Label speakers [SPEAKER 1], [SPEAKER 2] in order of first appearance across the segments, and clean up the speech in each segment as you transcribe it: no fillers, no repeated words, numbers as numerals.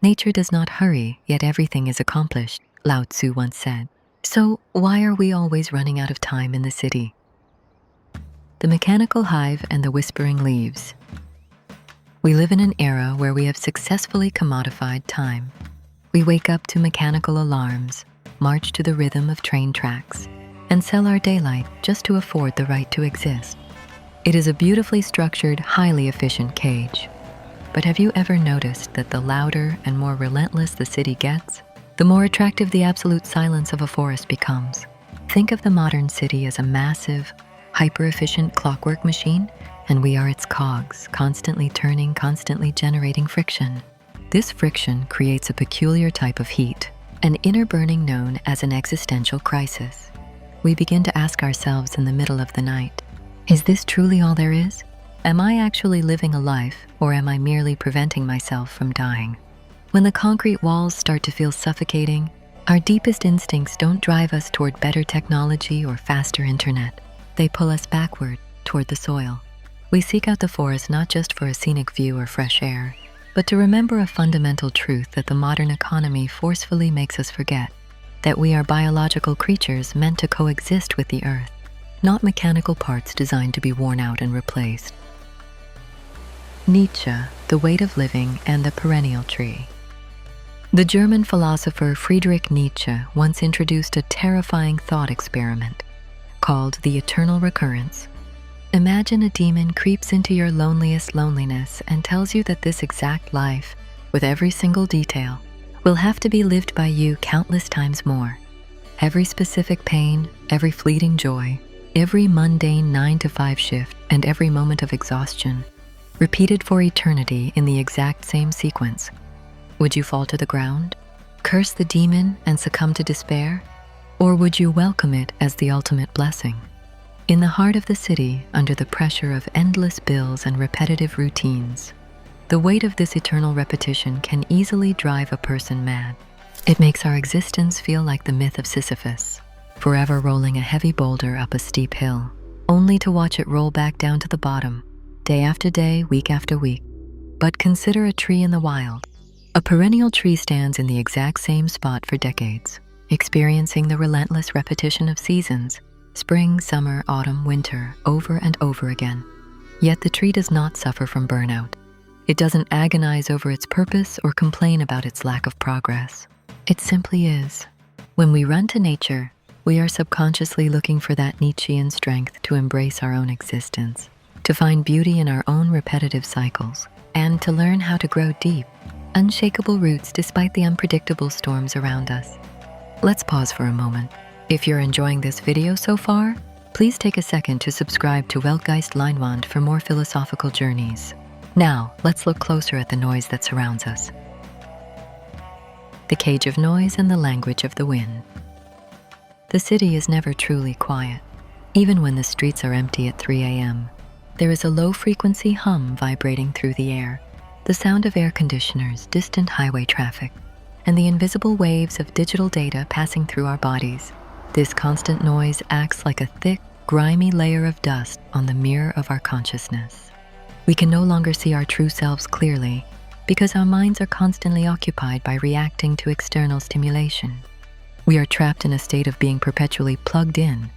[SPEAKER 1] Nature does not hurry, yet everything is accomplished, Lao Tzu once said. So why are we always running out of time in the city? The Mechanical Hive and the Whispering Leaves. We live in an era where we have successfully commodified time. We wake up to mechanical alarms, march to the rhythm of train tracks, and sell our daylight just to afford the right to exist. It is a beautifully structured, highly efficient cage. But have you ever noticed that the louder and more relentless the city gets, the more attractive the absolute silence of a forest becomes? Think of the modern city as a massive, hyper-efficient clockwork machine, and we are its cogs, constantly turning, constantly generating friction. This friction creates a peculiar type of heat, an inner burning known as an existential crisis. We begin to ask ourselves in the middle of the night, is this truly all there is? Am I actually living a life, or am I merely preventing myself from dying? When the concrete walls start to feel suffocating, our deepest instincts don't drive us toward better technology or faster internet. They pull us backward toward the soil. We seek out the forest not just for a scenic view or fresh air, but to remember a fundamental truth that the modern economy forcefully makes us forget, that we are biological creatures meant to coexist with the earth, not mechanical parts designed to be worn out and replaced. Nietzsche, The Weight of Living, and the Perennial Tree. The German philosopher Friedrich Nietzsche once introduced a terrifying thought experiment called the eternal recurrence. Imagine a demon creeps into your loneliest loneliness and tells you that this exact life, with every single detail, will have to be lived by you countless times more. Every specific pain, every fleeting joy, every mundane 9-to-5 shift, and every moment of exhaustion, repeated for eternity in the exact same sequence. Would you fall to the ground, curse the demon, and succumb to despair? Or would you welcome it as the ultimate blessing? In the heart of the city, under the pressure of endless bills and repetitive routines, the weight of this eternal repetition can easily drive a person mad. It makes our existence feel like the myth of Sisyphus, forever rolling a heavy boulder up a steep hill, only to watch it roll back down to the bottom, day after day, week after week. But consider a tree in the wild. A perennial tree stands in the exact same spot for decades, experiencing the relentless repetition of seasons, spring, summer, autumn, winter, over and over again. Yet the tree does not suffer from burnout. It doesn't agonize over its purpose or complain about its lack of progress. It simply is. When we run to nature, we are subconsciously looking for that Nietzschean strength to embrace our own existence, to find beauty in our own repetitive cycles, and to learn how to grow deep, unshakable roots despite the unpredictable storms around us. Let's pause for a moment. If you're enjoying this video so far, please take a second to subscribe to Weltgeist-Leinwand for more philosophical journeys. Now, let's look closer at the noise that surrounds us. The cage of noise and the language of the wind. The city is never truly quiet. Even when the streets are empty at 3 a.m., there is a low-frequency hum vibrating through the air, the sound of air conditioners, distant highway traffic, and the invisible waves of digital data passing through our bodies. This constant noise acts like a thick, grimy layer of dust on the mirror of our consciousness. We can no longer see our true selves clearly because our minds are constantly occupied by reacting to external stimulation. We are trapped in a state of being perpetually plugged in.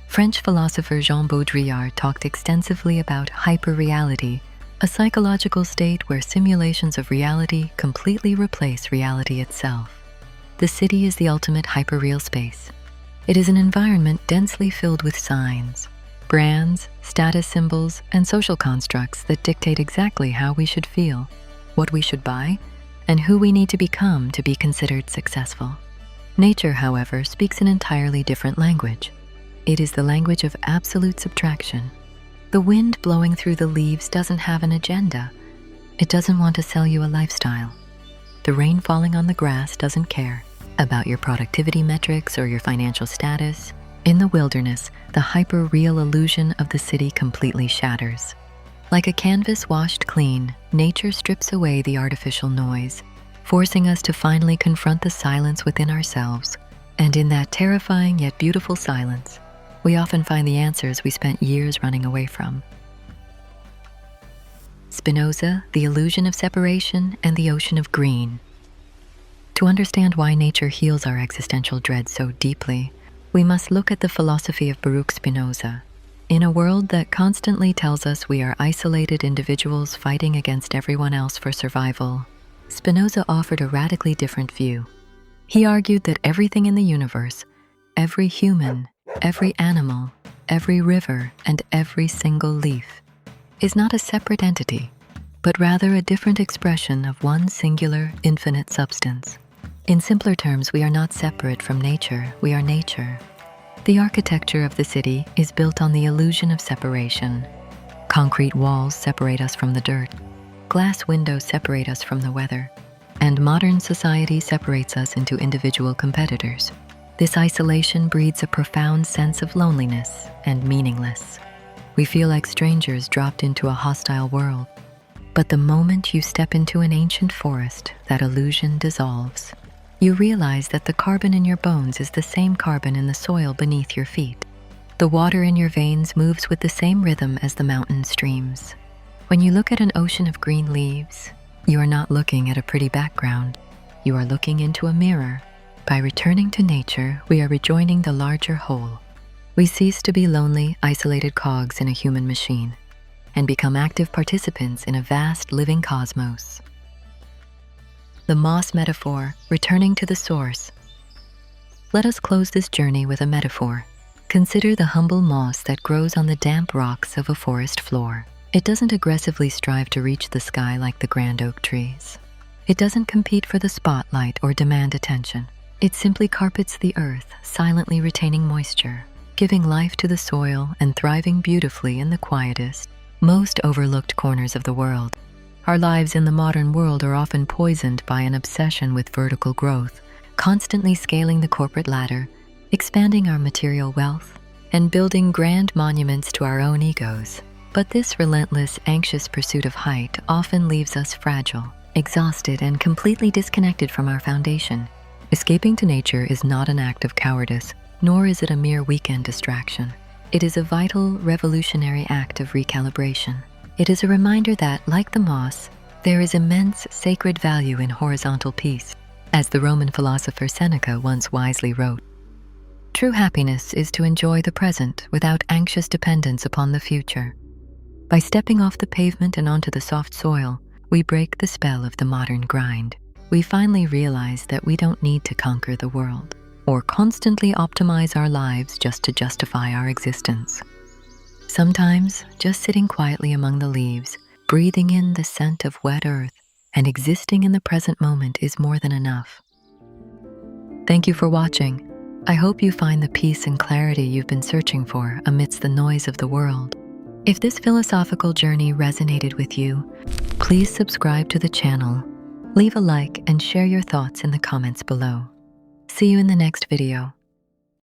[SPEAKER 1] French philosopher Jean Baudrillard talked extensively about hyperreality, a psychological state where simulations of reality completely replace reality itself. The city is the ultimate hyperreal space. It is an environment densely filled with signs, brands, status symbols, and social constructs that dictate exactly how we should feel, what we should buy, and who we need to become to be considered successful. Nature, however, speaks an entirely different language. It is the language of absolute subtraction. The wind blowing through the leaves doesn't have an agenda. It doesn't want to sell you a lifestyle. The rain falling on the grass doesn't care about your productivity metrics or your financial status. In the wilderness, the hyper-real illusion of the city completely shatters. Like a canvas washed clean, nature strips away the artificial noise, forcing us to finally confront the silence within ourselves. And in that terrifying yet beautiful silence, we often find the answers we spent years running away from. Spinoza, The Illusion of Separation and the Ocean of Green. To understand why nature heals our existential dread so deeply, we must look at the philosophy of Baruch Spinoza. In a world that constantly tells us we are isolated individuals fighting against everyone else for survival, Spinoza offered a radically different view. He argued that everything in the universe, every human, every animal, every river, and every single leaf, is not a separate entity, but rather a different expression of one singular, infinite substance. In simpler terms, we are not separate from nature, we are nature. The architecture of the city is built on the illusion of separation. Concrete walls separate us from the dirt, glass windows separate us from the weather, and modern society separates us into individual competitors. This isolation breeds a profound sense of loneliness and meaningless. We feel like strangers dropped into a hostile world. But the moment you step into an ancient forest, that illusion dissolves. You realize that the carbon in your bones is the same carbon in the soil beneath your feet. The water in your veins moves with the same rhythm as the mountain streams. When you look at an ocean of green leaves, you are not looking at a pretty background. You are looking into a mirror. By returning to nature, we are rejoining the larger whole. We cease to be lonely, isolated cogs in a human machine, and become active participants in a vast living cosmos. The moss metaphor, returning to the source. Let us close this journey with a metaphor. Consider the humble moss that grows on the damp rocks of a forest floor. It doesn't aggressively strive to reach the sky like the grand oak trees. It doesn't compete for the spotlight or demand attention. It simply carpets the earth, silently retaining moisture, giving life to the soil and thriving beautifully in the quietest, most overlooked corners of the world. Our lives in the modern world are often poisoned by an obsession with vertical growth, constantly scaling the corporate ladder, expanding our material wealth, and building grand monuments to our own egos. But this relentless, anxious pursuit of height often leaves us fragile, exhausted, and completely disconnected from our foundation. Escaping to nature is not an act of cowardice, nor is it a mere weekend distraction. It is a vital, revolutionary act of recalibration. It is a reminder that, like the moss, there is immense sacred value in horizontal peace. As the Roman philosopher Seneca once wisely wrote, "True happiness is to enjoy the present without anxious dependence upon the future." By stepping off the pavement and onto the soft soil, we break the spell of the modern grind. We finally realize that we don't need to conquer the world or constantly optimize our lives just to justify our existence. Sometimes, just sitting quietly among the leaves, breathing in the scent of wet earth, and existing in the present moment is more than enough. Thank you for watching. I hope you find the peace and clarity you've been searching for amidst the noise of the world. If this philosophical journey resonated with you, please subscribe to the channel, leave a like, and share your thoughts in the comments below. See you in the next video.